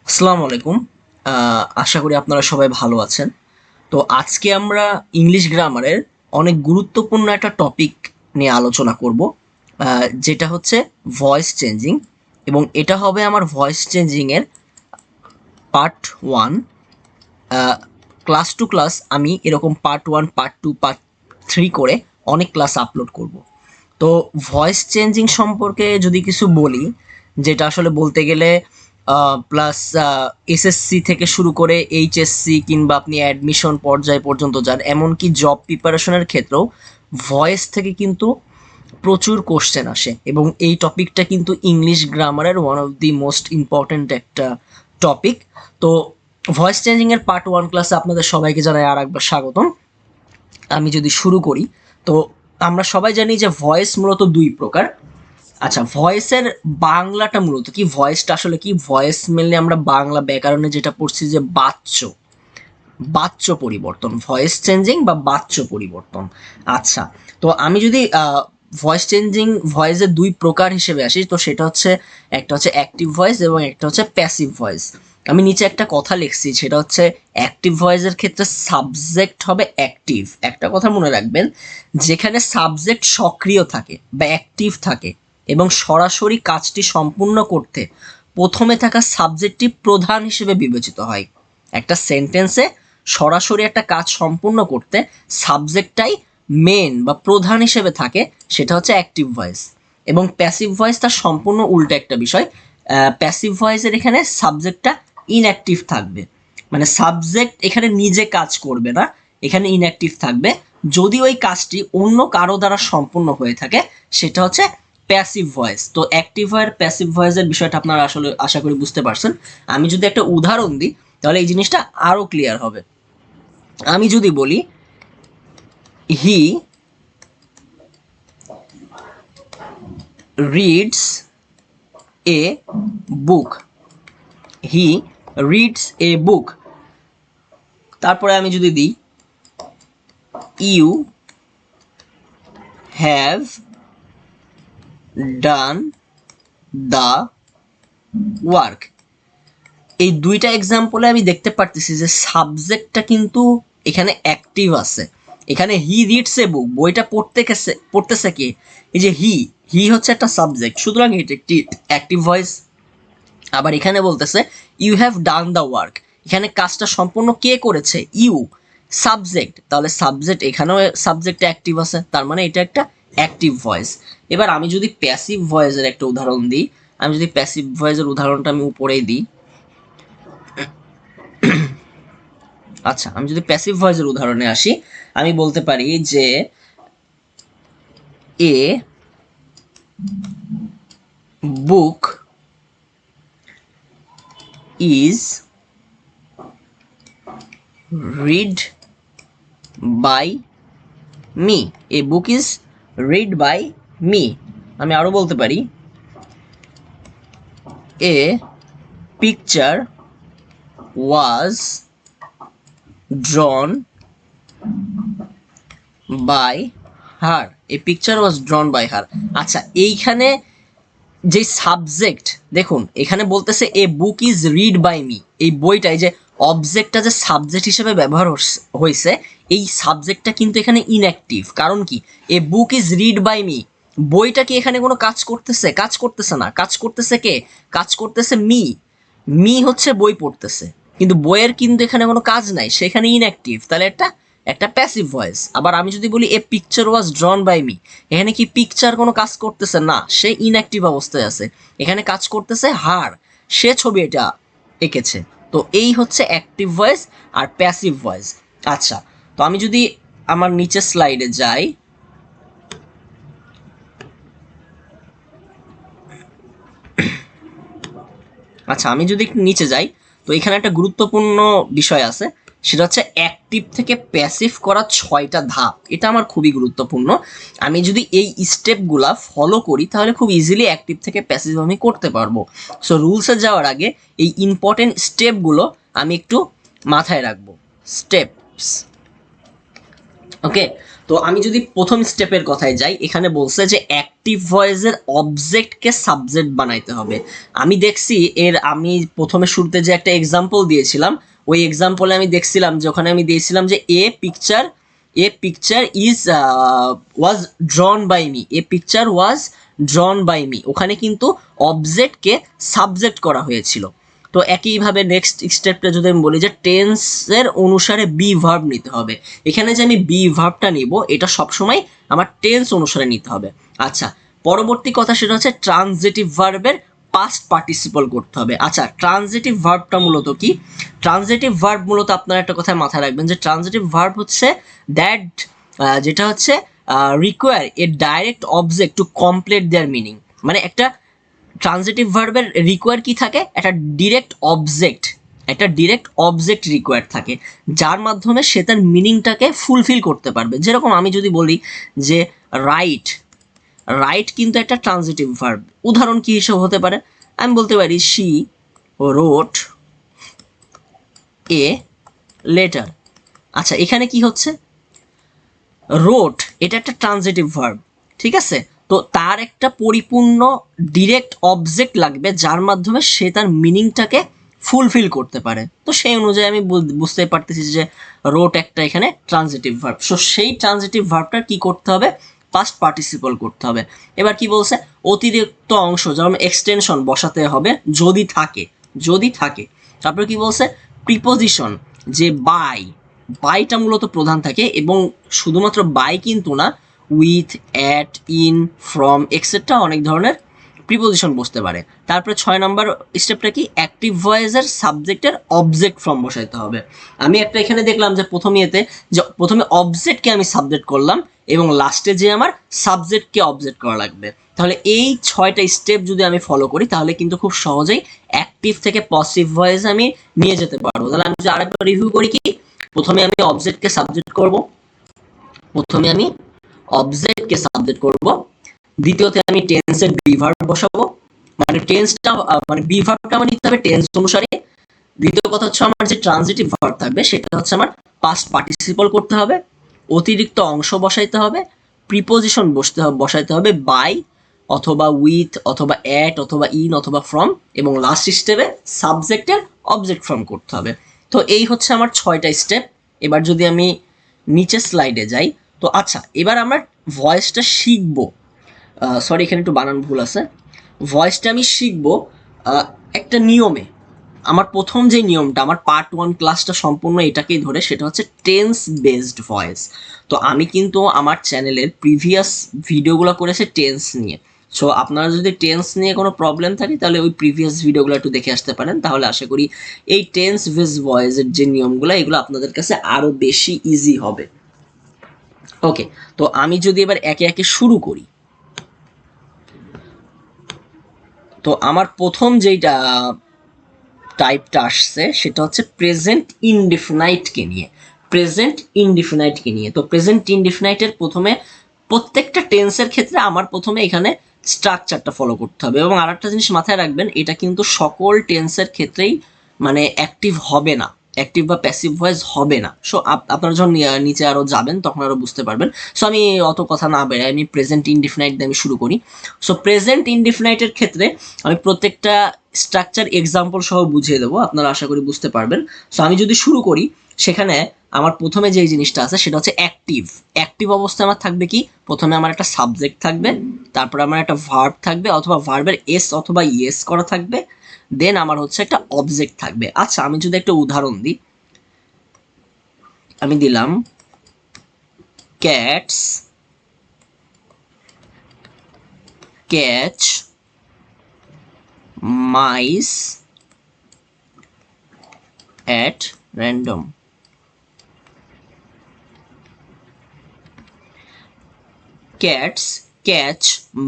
আসসালামু আলাইকুম। আশা করি আপনারা সবাই ভালো আছেন। তো আজকে আমরা ইংলিশ গ্রামারের অনেক গুরুত্বপূর্ণ একটা টপিক নিয়ে আলোচনা করব। যেটা হচ্ছে ভয়েস চেঞ্জিং এবং এটা হবে আমার ভয়েস চেঞ্জিং এর পার্ট 1। ক্লাস টু ক্লাস আমি এরকম পার্ট 1, পার্ট 2, পার্ট 3 করে অনেক ক্লাস আপলোড করব। তো ভয়েস চেঞ্জিং সম্পর্কে যদি কিছু বলি, যেটা আসলে বলতে গেলে প্লাস এসএসসি থেকে শুরু করে এইচএসসি কিংবা আপনি অ্যাডমিশন পর্যায় পর্যন্ত যান, এমনকি জব প্রিপারেশনের ক্ষেত্রেও ভয়েস থেকে কিন্তু প্রচুর কোশ্চেন আসে এবং এই টপিকটা কিন্তু ইংলিশ গ্রামারের one of the most important একটা টপিক। তো ভয়েস চেঞ্জিং এর পার্ট 1 ক্লাসে আপনাদের সবাইকে জানাই আর একবার স্বাগতম। আমি যদি শুরু করি, তো আমরা সবাই জানি যে ভয়েস মূলত দুই প্রকার। আচ্ছা, ভয়েসের বাংলাটা মূলত কি? ভয়েসটা আসলে কি? ভয়েস মেনলি আমরা বাংলা ব্যাকরণে যেটা পড়ছি যে বাচ্য, বাচ্য পরিবর্তন, ভয়েস চেঞ্জিং বা বাচ্য পরিবর্তন। আচ্ছা, তো আমি যদি ভয়েস চেঞ্জিং ভয়েসের দুই প্রকার হিসেবে আসি, তো সেটা হচ্ছে একটা হচ্ছে অ্যাক্টিভ ভয়েস এবং একটা হচ্ছে প্যাসিভ ভয়েস। আমি নিচে একটা কথা লিখছি, সেটা হচ্ছে অ্যাক্টিভ ভয়েসের ক্ষেত্রে সাবজেক্ট হবে অ্যাক্টিভ। একটা কথা মনে রাখবেন, যেখানে সাবজেক্ট সক্রিয় থাকে বা অ্যাক্টিভ থাকে এবং সরাসরি কাজটি সম্পূর্ণ করতে প্রথমে থাকা সাবজেক্টটি প্রধান হিসেবে বিবেচিত হয়। একটা সেন্টেন্সে সরাসরি একটা কাজ সম্পূর্ণ করতে সাবজেক্টটাই মেন বা প্রধান হিসেবে থাকে, সেটা হচ্ছে অ্যাক্টিভ ভয়েস। এবং প্যাসিভ ভয়েস তার সম্পূর্ণ উল্টো একটা বিষয়। প্যাসিভ ভয়েসের এখানে সাবজেক্টটা ইনঅ্যাক্টিভ থাকবে, মানে সাবজেক্ট এখানে নিজে কাজ করবে না, এখানে ইনঅ্যাক্টিভ থাকবে। যদি ওই কাজটি অন্য কারো দ্বারা সম্পূর্ণ হয়ে থাকে, সেটা হচ্ছে প্যাসিভ ভয়েস। তো অ্যাক্টিভ আর প্যাসিভ ভয়েসের বিষয়টা আপনারা আসলে আশা করি বুঝতে পারছেন। আমি যদি একটা উদাহরণ দিই, তাহলে এই জিনিসটা আরো ক্লিয়ার হবে। আমি যদি বলি he reads a book, he reads a বুক, তারপরে আমি যদি দিই you have done the work. এই দুইটা এক্সাম্পলে আমি দেখতে পারতেছি যে সাবজেক্টটা কিন্তু এখানে অ্যাক্টিভ আছে। এখানে হি রিডস এ বুক, বইটা পড়তেছে কি? এই যে হি, হি হচ্ছে একটা সাবজেক্ট, সুতরাং এটা একটি অ্যাক্টিভ ভয়েস। আবার এখানে বলতেছে you have done the work, এখানে কাজটা সম্পূর্ণ কে করেছে? You, subject. তাহলে সাবজেক্ট এখানেও সাবজেক্ট অ্যাক্টিভ আছে, তার মানে এটা একটা অ্যাক্টিভ ভয়েস। এবার আমি যদি প্যাসিভ ভয়েসের একটা উদাহরণ দিই, আমি যদি প্যাসিভ ভয়েসের উদাহরণটা আমি উপরেই দিই। আচ্ছা, আমি যদি প্যাসিভ ভয়েসের উদাহরণে আসি, আমি বলতে পারি যে a book is read by me, a book is read by me. আমি আরো বলতে পারি a picture was drawn by her, a picture was drawn by her. আচ্ছা, এইখানে যে সাবজেক্ট, দেখুন এখানে বলতেছে a book is read by me, এই বইটা, এই যে অবজেক্টটা যে সাবজেক্ট হিসেবে ব্যবহার হয়েছে, এই সাবজেক্টটা কিন্তু এখানে ইনঅ্যাক্টিভ। কারণ কি? A book is read by me, বইটা কি এখানে কোনো কাজ করতেছে? কাজ করতেছে না। কাজ করতেছে কে? কাজ করতেছে মি। মি হচ্ছে বই পড়তেছে, কিন্তু বইয়ের কিন্তু এখানে কোনো কাজ নাই, সেখানে ইনঅ্যাক্টিভ। তাহলে একটা একটা প্যাসিভ ভয়েস। আবার আমি যদি বলি a picture was drawn by me, এখানে কি পিকচার কোনো কাজ করতেছে না, সে ইনঅ্যাক্টিভ অবস্থায় আছে। এখানে কাজ করতেছে হার, সে ছবি এটা এঁকেছে। তো এই হচ্ছে অ্যাক্টিভ ভয়েস আর প্যাসিভ ভয়েস। আচ্ছা, তো আমি যদি আমার নিচের স্লাইডে যাই, আচ্ছা আমি যদি একটু নিচে যাই, তো এখানে একটা গুরুত্বপূর্ণ বিষয় আছে, সেটা হচ্ছে অ্যাক্টিভ থেকে প্যাসিভ করা 6টা ধাপ। এটা আমার খুবই গুরুত্বপূর্ণ। আমি যদি এই স্টেপগুলা ফলো করি, তাহলে খুব ইজিলি অ্যাক্টিভ থেকে প্যাসিভ আমি করতে পারবো। সো রুলসে যাওয়ার আগে এই ইম্পর্টেন্ট স্টেপগুলো আমি একটু মাথায় রাখবো। স্টেপস, ওকে। তো আমি যদি প্রথম স্টেপের কথায় যাই, এখানে বলছে যে অ্যাক্টিভ অ্যাক্টিভ ভয়েসের অবজেক্টকে সাবজেক্ট বানাইতে হবে। আমি দেখছি আমি প্রথমে শুরুতে যে একটা এক্সাম্পল দিয়েছিলাম, ওই এক্সাম্পলে আমি দেখছিলাম যে ওখানে আমি দিয়েছিলাম যে a picture is was drawn by me, a picture was drawn by me, ওখানে কিন্তু অবজেক্টকে সাবজেক্ট করা হয়েছিল। তো একইভাবে নেক্সট স্টেপটা যদি আমি বলি যে টেন্সের অনুসারে বি ভার্ব নিতে হবে, এখানে যে আমি বি ভার্বটা নিব এটা সবসময় আমার টেন্স অনুসারে নিতে হবে। আচ্ছা, পরবর্তী কথা সেটা হচ্ছে ট্রানজিটিভ ভার্বের পাস্ট পার্টিসিপল করতে হবে। আচ্ছা, ট্রানজিটিভ ভার্বটা মূলত কি? ট্রানজিটিভ ভার্ব মূলত আপনারা একটা কথা মাথায় রাখবেন যে ট্রানজিটিভ ভার্ব হচ্ছে দ্যাট, যেটা হচ্ছে require a direct object to complete their meaning. মানে একটা ট্রানজিটিভ ভার্বের রিকোয়ার কি থাকে? একটা ডিরেক্ট অবজেক্ট রিকোয়ার থাকে, যার মাধ্যমে সে তার মিনিংটাকে ফুলফিল করতে পারবে। যেরকম আমি যদি বলি যে রাইট কিন্তু একটা ট্রানজিটিভ ভার্ব। উদাহরণ কি হিসেবে হতে পারে? আমি বলতে পারি শি রোট এ লেটার। আচ্ছা, এখানে কি হচ্ছে? রোট এটা একটা ট্রানজিটিভ ভার্ব, ঠিক আছে? তো তার একটা পরিপূর্ণ ডিরেক্ট অবজেক্ট লাগবে যার মাধ্যমে সে তার মিনিংটাকে ফুলফিল করতে পারে। তো সেই অনুযায়ী আমি বুঝতে পারতেছি যে রোট একটা এখানে ট্রানজিটিভ ভার্ব। সো সেই ট্রানজিটিভ ভার্বটা কি করতে হবে? পাস্ট পার্টিসিপল করতে হবে। এবার কি বলছে? অতিরিক্ত অংশ যেমন এক্সটেনশন বসাতে হবে যদি থাকে। তারপরে কি বলছে? প্রিপোজিশন, যে বাইটা মূলত প্রধান থাকে, এবং শুধুমাত্র বাই কিন্তু না, with, at, in, from etcetera অনেক ধরনের প্রিপোজিশন বসতে পারে। তারপরে 6 নম্বর স্টেপটা কি? অ্যাক্টিভ ভয়েসের সাবজেক্টের অবজেক্ট ফর্ম বসাইতে হবে। আমি একটা এখানে দেখলাম যে প্রথমে অবজেক্টকে আমি সাবজেক্ট করলাম এবং লাস্টে যে আমার সাবজেক্টকে অবজেক্ট করা লাগবে। তাহলে এই 6টা স্টেপ যদি আমি ফলো করি তাহলে কিন্তু খুব সহজেই অ্যাক্টিভ থেকে পজিটিভ ভয়েস আমি নিয়ে যেতে পারবো। তাহলে আমি যদি আরেকবার রিভিউ করি, কি প্রথমে আমি অবজেক্টকে সাবজেক্ট করব, দ্বিতীয়তে আমি টেন্সের বি ভার্ব বসাবো, মানে বি ভার্বটা আমার নিতে হবে টেন্স অনুসারে। দ্বিতীয় কথা হচ্ছে আমার যে ট্রানজিটিভ ভার্ব থাকবে সেটা হচ্ছে আমার পাস্ট পার্টিসিপল করতে হবে, অতিরিক্ত অংশ বসাইতে হবে, প্রিপোজিশন বসাইতে হবে বাই অথবা উইথ অথবা অ্যাট অথবা ইন অথবা ফ্রম, এবং লাস্ট স্টেপে সাবজেক্টের অবজেক্ট ফর্ম করতে হবে। তো এই হচ্ছে আমার 6টা স্টেপ। এবার যদি আমি নিচের স্লাইডে যাই, তো আচ্ছা, এবার আমরা ভয়েসটা শিখবো। সরি, এখানে একটু বানান ভুল আছে। ভয়েসটা আমি শিখবো একটা নিয়মে। আমার প্রথম যে নিয়মটা, আমার পার্ট 1 ক্লাসটা সম্পূর্ণ এটাকেই ধরে, সেটা হচ্ছে টেন্স বেসড ভয়েস। তো আমি কিন্তু আমার চ্যানেলের প্রিভিয়াস ভিডিওগুলো করেছে টেন্স নিয়ে। সো আপনারা যদি টেন্স নিয়ে কোনো প্রবলেম থাকে তাহলে ওই প্রিভিয়াস ভিডিওগুলো একটু দেখে আসতে পারেন, তাহলে আশা করি এই টেন্স বেসড ভয়েসের যে নিয়মগুলো এগুলো আপনাদের কাছে আরও বেশি ইজি হবে। ওকে, তো আমি যদি এবার একে একে শুরু করি, তো আমার প্রথম যেইটা টাইপটা আসছে সেটা হচ্ছে প্রেজেন্ট ইনডিফিনাইটকে নিয়ে। তো প্রেজেন্ট ইনডিফিনাইটের প্রথমে প্রত্যেকটা টেন্সের ক্ষেত্রে আমার প্রথমে এখানে স্ট্রাকচারটা ফলো করতে হবে। এবং আরেকটা জিনিস মাথায় রাখবেন, এটা কিন্তু সকল টেন্সের ক্ষেত্রেই মানে অ্যাক্টিভ হবে না, অ্যাক্টিভ বা প্যাসিভ ভয়েস হবে না। সো আপনারা যখন নিচে আরও যাবেন তখন আরও বুঝতে পারবেন। সো আমি অত কথা না বেড়ে আমি প্রেজেন্ট ইনডিফিনাইট দিয়ে আমি শুরু করি। সো প্রেজেন্ট ইনডিফিনাইটের ক্ষেত্রে আমি প্রত্যেকটা স্ট্রাকচার এক্সাম্পল সহ বুঝিয়ে দেবো, আপনারা আশা করি বুঝতে পারবেন। সো আমি যদি শুরু করি, সেখানে আমার প্রথমে যে জিনিসটা আছে সেটা হচ্ছে অ্যাক্টিভ অবস্থায় আমার থাকবে কি? প্রথমে আমার একটা সাবজেক্ট থাকবে, তারপরে আমার একটা ভার্ব থাকবে অথবা ভার্বের এস অথবা ইয়েস করা থাকবে, দেন আমার হচ্ছে একটা অবজেক্ট থাকবে। আচ্ছা, আমি যদি একটা উদাহরণ দিই, আমি দিলাম cats catch mice at random। Cats catch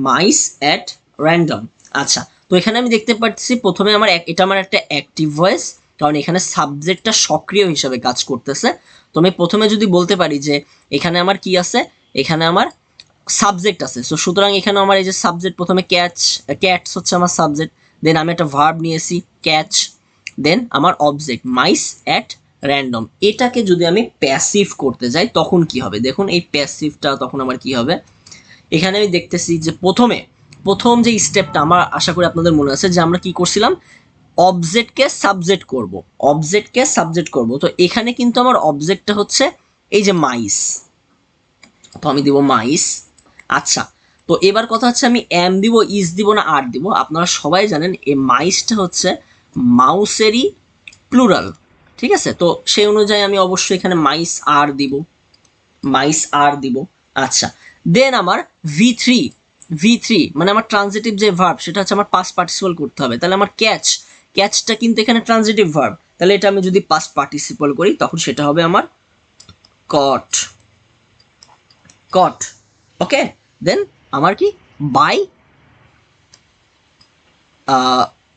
mice at random. আচ্ছা, তো এখানে আমি দেখতে পাচ্ছি প্রথমে এটা আমার একটা অ্যাক্টিভ ভয়েস, কারণ এখানে সাবজেক্টটা সক্রিয় হিসাবে কাজ করতেছে। তো আমি প্রথমে যদি বলতে পারি যে এখানে আমার কি আছে, এখানে আমার সাবজেক্ট আছে। সো সুতরাং এখানে আমার এই যে সাবজেক্ট, প্রথমে ক্যাটস হচ্ছে আমার সাবজেক্ট, দেন আমি একটা ভার্ব নিয়েছি ক্যাচ, দেন আমার অবজেক্ট মাইস অ্যাট র্যান্ডম। এটাকে যদি আমি প্যাসিভ করতে যাই তখন কি হবে? দেখুন এই প্যাসিভটা তখন আমার কি হবে, এখানে আমি দেখতেছি যে প্রথম যে স্টেপটা আমার আশা করি আপনাদের মনে আছে যে আমরা কি করছিলাম, অবজেক্টকে সাবজেক্ট করব, অবজেক্টকে সাবজেক্ট করব। তো এখানে কিন্তু আমার অবজেক্টটা হচ্ছে এই যে মাইস, তো আমি দিব মাইস। আচ্ছা, তো এবার কথা হচ্ছে আমি এম দিব, ইজ দিব না আর দিব। আপনারা সবাই জানেন এই মাইসটা হচ্ছে মাউসেরই প্লুরাল, ঠিক আছে? তো সেই অনুযায়ী আমি অবশ্যই এখানে মাইস আর দিব, মাইস আর দিব। আচ্ছা, দেন আমার ভি থ্রি মানে আমার ট্রানজিটিভ যে ভার্ব সেটা হচ্ছে আমার পাস্ট পার্টিসিপল করতে হবে। তাহলে আমার ক্যাচটা কিন্তু এখানে ট্রানজিটিভ ভার্ব, তাহলে এটা আমি যদি পাস্ট পার্টিসিপল করি তখন সেটা হবে আমার কট, কট। ওকে, দেন আমার কি বাই,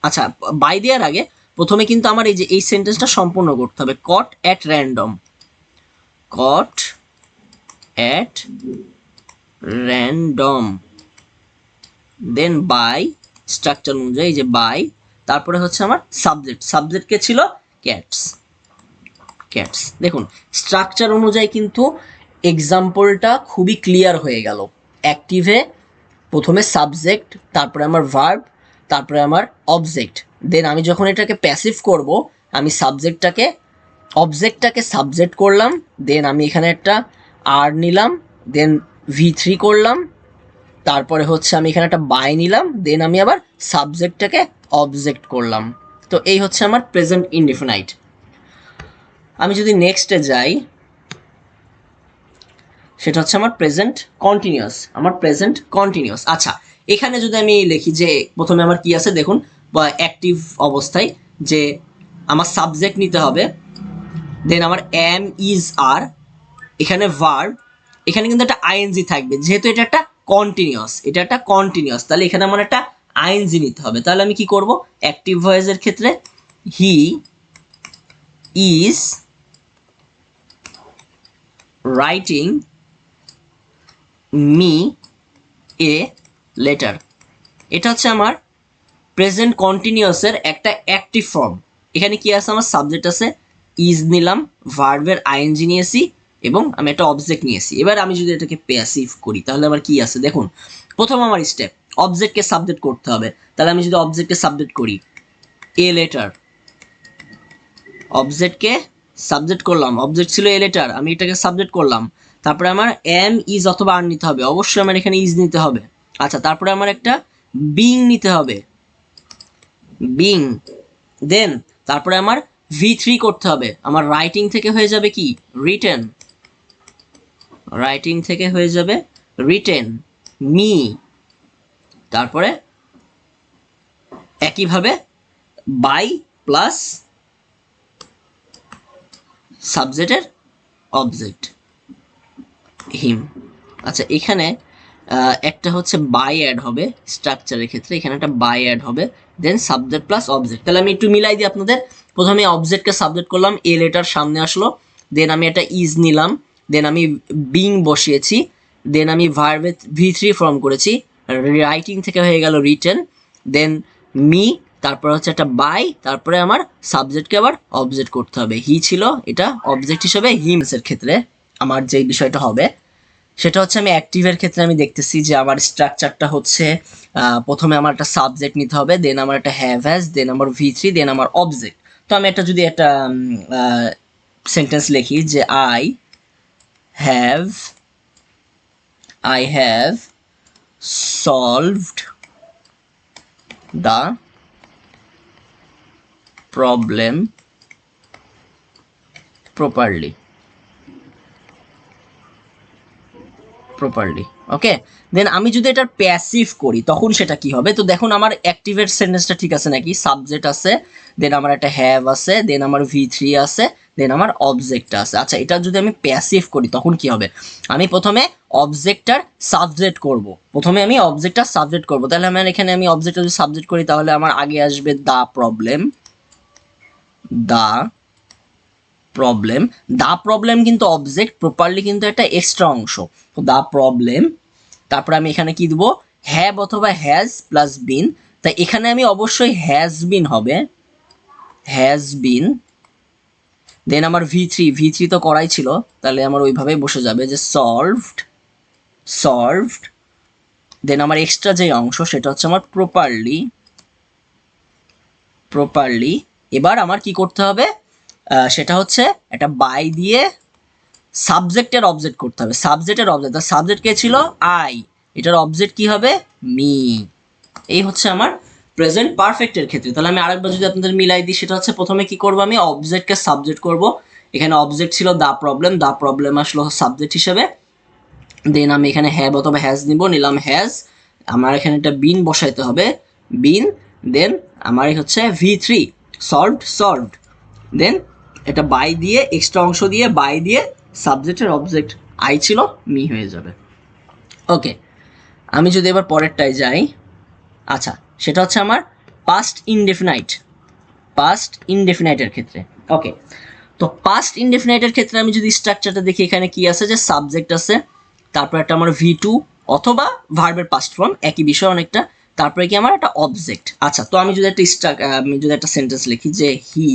আচ্ছা বাই দেওয়ার আগে প্রথমে কিন্তু আমার এই যে এই সেন্টেন্সটা সম্পূর্ণ করতে হবে, caught at random, caught at random, then by structure অনুযায়ী যে বাই, তারপরে হচ্ছে আমার সাবজেক্ট কে ছিল ক্যাটস, ক্যাটস। দেখুন স্ট্রাকচার অনুযায়ী কিন্তু এক্সাম্পলটা খুবই ক্লিয়ার হয়ে গেল। অ্যাক্টিভে প্রথমে সাবজেক্ট, তারপরে আমার ভার্ব, তারপরে আমার অবজেক্ট, দেন আমি যখন এটাকে প্যাসিভ করব আমি অবজেক্টটাকে সাবজেক্ট করলাম, দেন আমি এখানে একটা আর নিলাম, দেন ভি3 করলাম, তারপরে হচ্ছে আমি এখানে একটা বাই নিলাম, দেন আমি আবার সাবজেক্টটাকে অবজেক্ট করলাম। তো এই হচ্ছে আমার প্রেজেন্ট ইনডিফিনাইট। আমি যদি নেক্সটে যাই, সেটা হচ্ছে আমার প্রেজেন্ট কন্টিনিউয়াস, আমার প্রেজেন্ট কন্টিনিউয়াস। আচ্ছা, এখানে যদি আমি লিখি যে প্রথমে আমার কি আছে দেখুন, বা অ্যাক্টিভ অবস্থায় যে আমার সাবজেক্ট নিতে হবে, দেন আমার এম ইজ আর, এখানে ভার্ব, এখানে কিন্তু একটা আইএনজি থাকবে যেহেতু এটা একটা কন্টিনিউয়াস, এটা একটা কন্টিনিউয়াস, তাহলে এখানে আমার একটা আইএনজি নিতে হবে। তাহলে আমি কি করব, অ্যাক্টিভ ভয়েসের ক্ষেত্রে he is writing me a letter. এটা হচ্ছে আমার প্রেজেন্ট কন্টিনিউয়াসের একটা অ্যাক্টিভ ফর্ম। এখানে কি আছে, আমার সাবজেক্ট আছে, ইজ নিলাম, ভার্বের আইএনজি নিয়েছি এবং আমি একটা অবজেক্ট নিয়েছি। এবার আমি যদি এটাকে প্যাসিভ করি তাহলে আবার কি আছে দেখুন, প্রথম আমার স্টেপ অবজেক্টকে সাবজেক্ট করতে হবে। তাহলে আমি যদি অবজেক্টকে সাবজেক্ট করি এ লেটার, অবজেক্টকে সাবজেক্ট করলাম, অবজেক্ট ছিল এ লেটার, আমি এটাকে সাবজেক্ট করলাম, তারপরে আমার এম ইজ অথবা আর নিতে হবে, অবশ্যই আমার এখানে ইজ নিতে হবে। আচ্ছা, তারপরে আমার একটা বিং নিতে হবে, বিং, দেন তারপরে আমার ভি3 করতে হবে, আমার রাইটিং থেকে হয়ে যাবে কি রিটেন, রাইটিং থেকে হয়ে যাবে রিটেন মি, তারপরে একইভাবে বাই প্লাস সাবজেক্টের অবজেক্ট হিম। আচ্ছা, এখানে একটা হচ্ছে বাই অ্যাড হবে স্ট্রাকচারের ক্ষেত্রে, এখানে একটা বাই অ্যাড হবে, দেন সাবজেক্ট প্লাস অবজেক্ট। তাহলে আমি একটু মিলাই দিই আপনাদের, প্রথমে অবজেক্টকে সাবজেক্ট করলাম, এ লেটার সামনে আসলো, দেন আমি একটা ইজ নিলাম, দেন আমি বিং বসিয়েছি, দেন আমি ভার্বে ভি3 ফর্ম করেছি, রাইটিং থেকে হয়ে গেল রিটেন, দেন মি, তারপর হচ্ছে একটা বাই, তারপরে আমার সাবজেক্টকে আবার অবজেক্ট করতে হবে, হি ছিল এটা অবজেক্ট হিসেবে, হিমসের ক্ষেত্রে আমার যে বিষয়টা হবে সেটা হচ্ছে আমি অ্যাক্টিভের ক্ষেত্রে আমি দেখতেছি যে আমার স্ট্রাকচারটা হচ্ছে প্রথমে আমার একটা সাবজেক্ট নিতে হবে, দেন আমার একটা হ্যাভ হ্যাজ, দেন আমার ভি3, দেন আমার অবজেক্ট। তো আমি একটা যদি একটা সেন্টেন্স লিখি যে have I have solved the problem properly, okay. Then আমি যদি এটার প্যাসিভ করি তখন সেটা কি হবে, তো দেখুন আমার অ্যাক্টিভেট সেন্টেন্সটা ঠিক আছে নাকি, সাবজেক্ট আছে, দেন আমার একটা হ্যাভ আছে, দেন আমার ভি3 আছে, দেন আমার অবজেক্ট আছে। আচ্ছা, এটা যদি আমি প্যাসিভ করি তখন কি হবে, আমি প্রথমে অবজেক্টটার সাবজেক্ট করব, তাহলে আমার এখানে আমি অবজেক্টটা যদি সাবজেক্ট করি তাহলে আমার আগে আসবে দা প্রবলেম, দা প্রবলেম কিন্তু অবজেক্ট, প্রপারলি কিন্তু একটা এক্সট্রা অংশ, তো দা প্রবলেম। তারপরে আমি এখানে কি দিব, হ্যাভ অথবা হ্যাজ প্লাস বিন, তাই এখানে আমি অবশ্যই হ্যাজ বিন হবে, হ্যাজ বিন, দেন আমার ভি থ্রি তো করাই ছিল, তাহলে আমার ওইভাবেই বসে যাবে যে সলভড দেন আমার এক্সট্রা যে অংশ সেটা হচ্ছে আমার প্রপারলি। এবার আমার কি করতে হবে, সেটা হচ্ছে একটা বাই দিয়ে সাবজেক্টের অবজেক্ট করতে হবে। সাবজেক্টের অবজেক্ট, সাবজেক্ট কে ছিল আই, এটার অবজেক্ট কি হবে মি। এই হচ্ছে আমার প্রেজেন্ট পারফেক্টের ক্ষেত্রে। তাহলে আমি আরেকবার যদি আপনাদের মিলাই দিই, সেটা হচ্ছে প্রথমে কি করব, আমি অবজেক্টকে সাবজেক্ট করব। এখানে অবজেক্ট ছিল দা প্রবলেম আসলো সাবজেক্ট হিসেবে। দেন আমি এখানে হ্যাভ অথবা হ্যাজ নিলাম হ্যাজ। আমার এখানে একটা বিন বসাইতে হবে, বিন। দেন আমার হচ্ছে V3 সলভড। দেন এটা বাই দিয়ে এক্সট্রা অংশ দিয়ে বাই দিয়ে সাবজেক্টের অবজেক্ট আই ছিল মি হয়ে যাবে। ওকে, আমি যদি এবার পরেরটায় যাই, আচ্ছা সেটা হচ্ছে আমার পাস্ট ইনডেফিনাইটের ক্ষেত্রে। ওকে, তো পাস্ট ইনডেফিনাইটের ক্ষেত্রে আমি যদি স্ট্রাকচারটা দেখি, এখানে কি আছে, যে সাবজেক্ট আছে, তারপর একটা আমার V2 অথবা ভার্বের পাস্ট ফর্ম, একই বিষয় অনেকটা, তারপরে কি আমার একটা অবজেক্ট। আচ্ছা, তো আমি যদি একটা সেন্টেন্স লিখি যে হি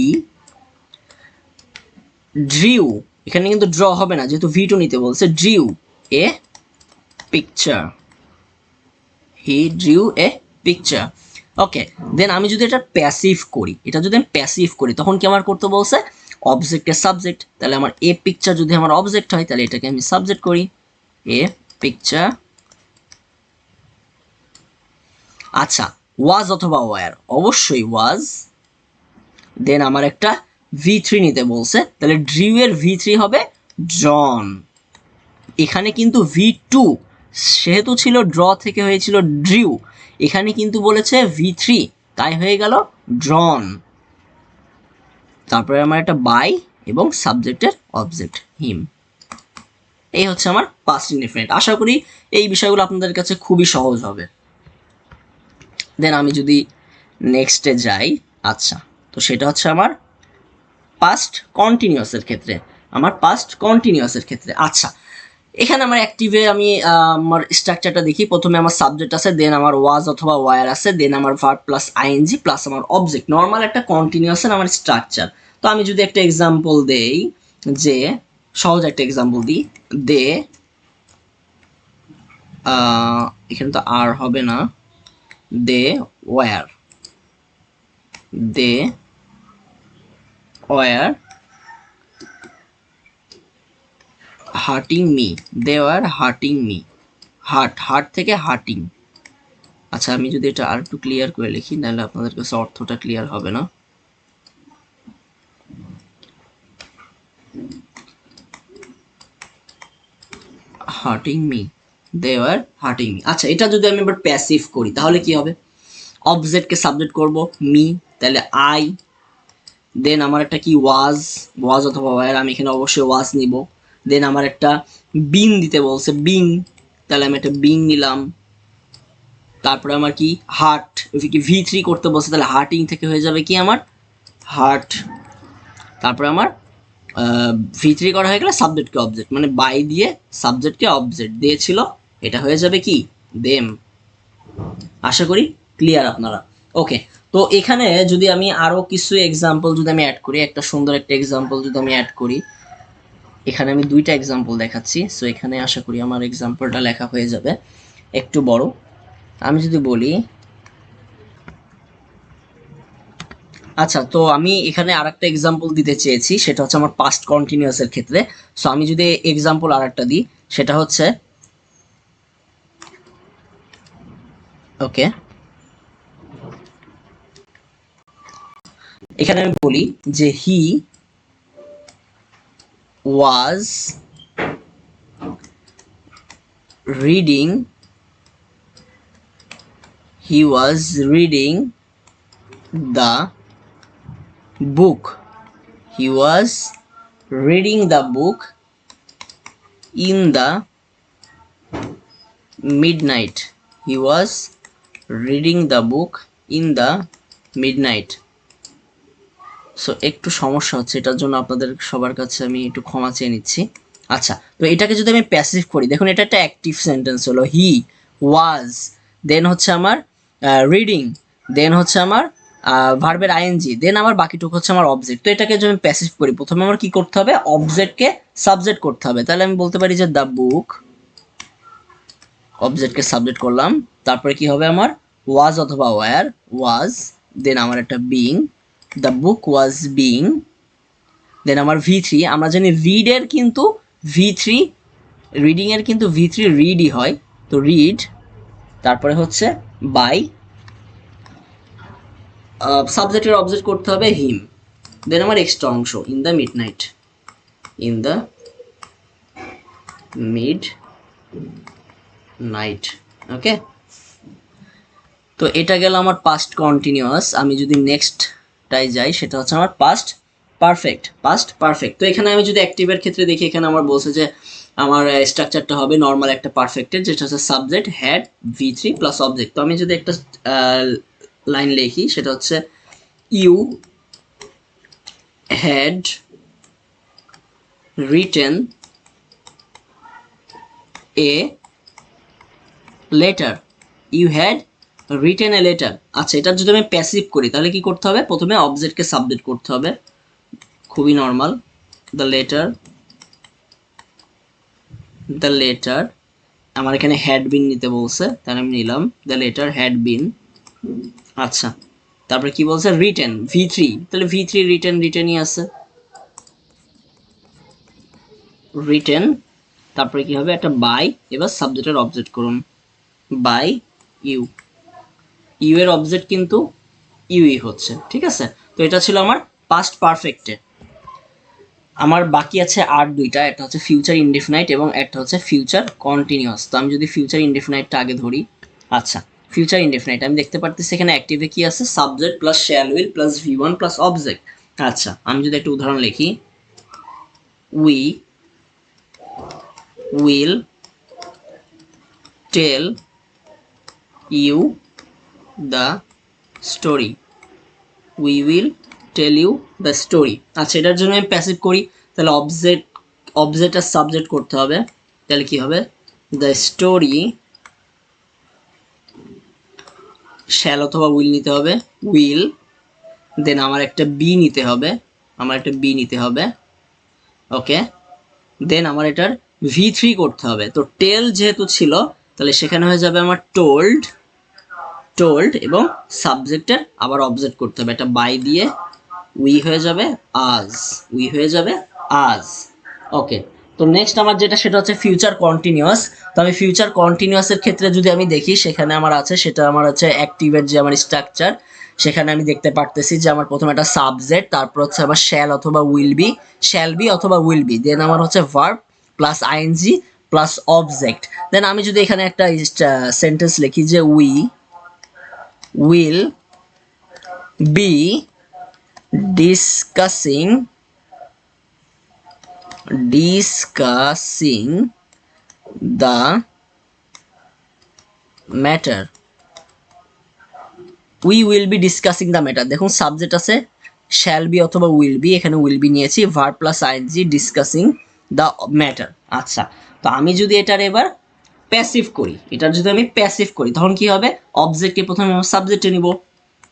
ড্রিউ, এখানে কিন্তু ড্র হবে না যেহেতু V2 নিতে বলছে, drew a picture, he drew a picture. Okay, then আমি যদি এটা প্যাসিভ করি, তখন কি আমার করতে বলছে অবজেক্টের সাবজেক্ট। তাহলে আমার এ পিকচার যদি আমার অবজেক্ট হয়, তাহলে এটাকে আমি সাবজেক্ট করি, এ পিকচার। আচ্ছা, ওয়াজ অথবা ওয়ার, অবশ্যই ওয়াজ। দেন আমার একটা V3 নিতে বলছে, তাহলে ড্রিউ এর V3 হবে জন। এখানে কিন্তু V2 সেহেতু ছিল ড্র থেকে হয়েছিল ড্রিউ, এখানে কিন্তু বলেছে V3, তাই হয়ে গেল ড্রন। তারপরে আমার একটা বাই এবং সাবজেক্টের অবজেক্ট হিম। এই হচ্ছে আমার পাস্ট ইনডেফিনিট। আশা করি এই বিষয়গুলো আপনাদের কাছে খুবই সহজ হবে। দেন আমি যদি নেক্সটে যাই, আচ্ছা, তো সেটা হচ্ছে আমার পাস্ট কন্টিনিউয়াসের ক্ষেত্রে। আচ্ছা, এখানে আমার অ্যাক্টিভে আমি আমার স্ট্রাকচারটা দেখি। প্রথমে আমার সাবজেক্ট আছে, দেন আমার ওয়াজ অথবা ওয়ার আছে, দেন আমার ভার্ব প্লাস আইএনজি প্লাস আমার অবজেক্ট। নর্মাল একটা কন্টিনিউয়াসের আমার স্ট্রাকচার। তো আমি যদি একটা এক্সাম্পল দেই, যে সহজ একটা এক্সাম্পল দিই, দে, এখানে তো আর হবে না, they were hurting me, they were hurting me, hurt থেকে হার্টিং। আচ্ছা, আমি যদি এটা আর একটু ক্লিয়ার করে লিখি, তাহলে আপনাদের কাছে অর্থটা ক্লিয়ার হবে না। Hurting me, they were hurting me. আচ্ছা, এটা যদি আমি এবার প্যাসিভ করি, তাহলে কি হবে, অবজেক্টকে সাবজেক্ট করব মি, তাহলে আই। দেন আমার একটা কি ওয়াজ অথবা ওয়ার, আমি এখানে অবশ্যই ওয়াজ নিব। দেন আমার একটা বিং দিতে বলছে, বিং, তাহলে আমি একটা বিং নিলাম। তারপরে আমার কি হার্ট, V3 করতে বলছে, তাহলে হার্টিং থেকে হয়ে যাবে কি আমার হার্ট। তারপরে আমার V3 করা হয়ে গেলে সাবজেক্টকে অবজেক্ট, মানে বাই দিয়ে সাবজেক্টকে অবজেক্ট দিয়েছিল, এটা হয়ে যাবে কি দেম। আশা করি ক্লিয়ার আপনারা। ওকে, তো এখানে যদি আমি আরো কিছু এক্সাম্পল যদি আমি অ্যাড করি, একটা সুন্দর একটা এক্সাম্পল যদি আমি অ্যাড করি, এখানে আমি দুইটা এক্সাম্পল দেখাচ্ছি। সো এখানে আশা করি আমার এক্সাম্পলটা লেখা হয়ে যাবে একটু বড়। আমি যদি বলি, আচ্ছা, তো আমি এখানে আরেকটা এক্সাম্পল দিতে চেয়েছি, সেটা হচ্ছে আমার পাস্ট কন্টিনিউয়াসের ক্ষেত্রে। সো আমি যদি এক্সাম্পল আরেকটা দিই, সেটা হচ্ছে, ওকে, এখানে আমি বলি যে he was reading the book, he was reading the book in the midnight, so একটু সমস্যা হচ্ছে, এটার জন্য আপনাদের সবার কাছে আমি একটু ক্ষমা চেয়ে নিচ্ছি। আচ্ছা, তো এটাকে যদি আমি প্যাসিভ করি, দেখুন এটা একটা অ্যাক্টিভ সেন্টেন্স হলো, হি ওয়াজ, দেন হচ্ছে আমার রিডিং, দেন হচ্ছে আমার ভার্বের আইএনজি, দেন আমার বাকিটুকু হচ্ছে আমার অবজেক্ট। তো এটাকে যদি আমি প্যাসিভ করি, প্রথমে আমার কি করতে হবে, অবজেক্টকে সাবজেক্ট করতে হবে। তাহলে আমি বলতে পারি যে দ্য বুক অবজেক্টকে সাবজেক্ট করলাম, তারপরে কি হবে আমার ওয়াজ অথবা ওয়্যার, ওয়াজ, দেন আমার একটা being, the book was being, then আমার V3, আমরা জানি রিডের কিন্তু V3, রিডিংয়ের কিন্তু V3 রিডই হয়, তো রিড, তারপরে হচ্ছে বাই, সাবজেক্টের অবজেক্ট করতে হবে হিম, দেন আমার এক্সট্রা অংশ in the midnight, in the midnight. Okay, তো এটা গেল আমার পাস্ট কন্টিনিউয়াস। আমি যদি নেক্সটটাই যাই, সেটা হচ্ছে আমার পাস্ট পারফেক্ট, পাস্ট পারফেক্ট। তো এখানে আমি যদি অ্যাক্টিভের ক্ষেত্রে দেখি, এখানে আমার বলছে যে আমার স্ট্রাকচারটা হবে নর্মাল একটা পারফেক্টের, যেটা হচ্ছে subject had V3 plus object. তো আমি যদি একটা লাইন লিখি, সেটা হচ্ছে you had written a letter, you had written a letter. আচ্ছা, এটা যদি আমি প্যাসিভ করি তাহলে কি করতে হবে? প্রথমে অবজেক্টকে সাবজেক্ট করতে হবে, খুবই normal, the letter, the letter, আমার এখানে হ্যাড বিন নিতে বলছে, তাহলে আমি নিলাম দ্য লেটার হ্যাড বিন। আচ্ছা, তারপরে কি বলছে? রিটেন V3, তাহলে V3 রিটেন, রিটেনই আছে, রিটেন, তারপরে কি হবে? একটা বাই, এবার সাবজেক্টের অবজেক্ট করুন, বাই ইউ, ইউ এর অবজেক্ট কিন্তু ইউই হচ্ছে, ঠিক আছে? তো এটা ছিল আমার পাস্ট পারফেক্টে। আমার বাকি আছে আর দুইটা, একটা হচ্ছে ফিউচার ইনডেফিনাইট এবং একটা হচ্ছে ফিউচার কন্টিনিউয়াস। তো আমি যদি ফিউচার ইনডেফিনাইটটা আগে ধরি, আচ্ছা, ফিউচার ইনডেফিনাইট আমি দেখতে পারতেছি এখানে অ্যাক্টিভে কি আছে? Subject plus shall will plus V1 plus object. আচ্ছা, আমি যদি একটা উদাহরণ লিখি, we will tell you the story, we will tell you the story. আচ্ছা, এটার জন্য আমি প্যাসিভ করি, তাহলে অবজেক্ট আর সাবজেক্ট করতে হবে, তাহলে কি হবে? দ্য স্টোরি, শ্যাল অথবা উইল নিতে হবে, উইল, দেন আমার একটা বি নিতে হবে, ওকে, দেন আমার এটার V3 করতে হবে। তো টেল যেহেতু ছিল, তাহলে সেখানে হয়ে যাবে আমার টোল্ড, এবং সাবজেক্টের আবার অবজেক্ট করতে হবে, একটা বাই দিয়ে, উই হয়ে যাবে আজ, ওকে। তো নেক্সট আমার যেটা, সেটা হচ্ছে ফিউচার কন্টিনিউয়াস। তো আমি ফিউচার কন্টিনিউয়াসের ক্ষেত্রে যদি আমি দেখি, সেখানে আমার আছে, সেটা আমার হচ্ছে অ্যাক্টিভের যে আমার স্ট্রাকচার, সেখানে আমি দেখতে পারতেছি যে আমার প্রথমে একটা সাবজেক্ট, তারপর হচ্ছে আমার শ্যাল বি অথবা উইল বি, দেন আমার হচ্ছে verb plus ING plus object. Then আমি যদি এখানে একটা সেন্টেন্স লিখি যে we will be discussing the matter, we will be discussing the matter। দেখুন সাবজেক্ট আছে শ্যাল বি অথবা উইল বি, এখানে উইল বি নিয়েছি, verb plus ING, discussing the matter. আচ্ছা, তো আমি যদি এটার এবার প্যাসিভ করি, তখন কি হবে? অবজেক্টকে প্রথমে আমার সাবজেক্টে নিব,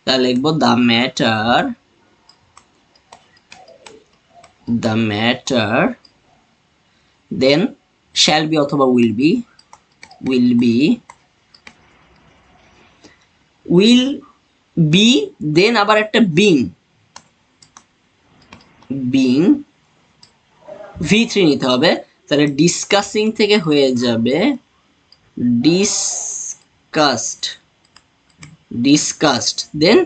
তাহলে লিখবো the matter, then shall be অথবা উইল বি, দেন আবার একটা বিং V3 নিতে হবে, তাহলে ডিসকাসিং থেকে হয়ে যাবে ডিসকাস্ট, দেন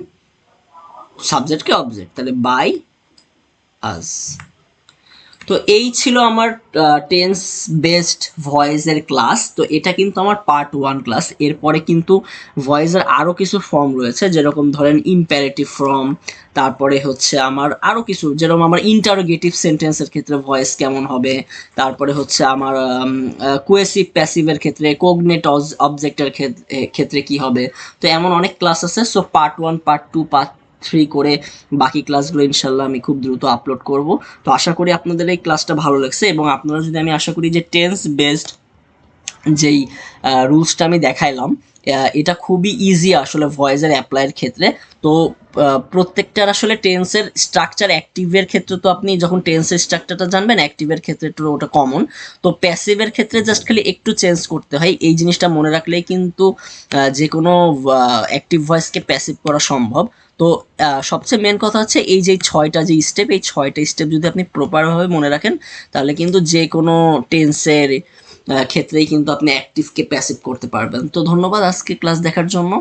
সাবজেক্টকে অবজেক্ট, তাহলে বাই আস। তো এই ছিল আমার টেন্স বেসড ভয়েসের ক্লাস। তো এটা কিন্তু আমার পার্ট 1 ক্লাস। এরপরে কিন্তু ভয়েসের আরও কিছু ফর্ম রয়েছে, যেরকম ধরেন ইম্পারেটিভ ফর্ম, তারপরে হচ্ছে আমার আরও কিছু, যেরকম আমার ইন্টারোগেটিভ সেন্টেন্সের ক্ষেত্রে ভয়েস কেমন হবে, তারপরে হচ্ছে আমার কোয়েসিভ প্যাসিভের ক্ষেত্রে, কোগনেট অবজেক্টের ক্ষেত্রে কি হবে। তো এমন অনেক ক্লাস আছে। সো পার্ট 1, পার্ট 2, পার্ট 3 করে বাকি ক্লাসগুলো ইনশাল্লাহ আমি খুব দ্রুত আপলোড করব। তো আশা করি আপনাদের এই ক্লাসটা ভালো লাগছে, এবং আপনারা যদি, আমি আশা করি যে টেন্স বেসড যেই রুলসটা আমি দেখাইলাম, এটা খুবই ইজি আসলে ভয়েসের অ্যাপ্লাইয়ের ক্ষেত্রে। তো প্রত্যেকটার আসলে টেন্সের স্ট্রাকচার, অ্যাক্টিভের ক্ষেত্রে তো আপনি যখন টেন্সের স্ট্রাকচারটা জানবেন, অ্যাক্টিভের ক্ষেত্রে তো ওটা কমন। তো প্যাসিভের ক্ষেত্রে জাস্ট খালি একটু চেঞ্জ করতে হয়, এই জিনিসটা মনে রাখলেই কিন্তু যে কোনো অ্যাক্টিভ ভয়েসকে প্যাসিভ করা সম্ভব। তো সবচেয়ে মেন কথা হচ্ছে এই যে ছয়টা যে স্টেপ, এই ছয়টা স্টেপ যদি আপনি প্রপারভাবে মনে রাখেন, তাহলে কিন্তু যে কোনো টেন্সের ক্ষেত্রেই কিন্তু আপনি অ্যাক্টিভকে প্যাসিভ করতে পারবেন। তো ধন্যবাদ আজকে ক্লাস দেখার জন্য।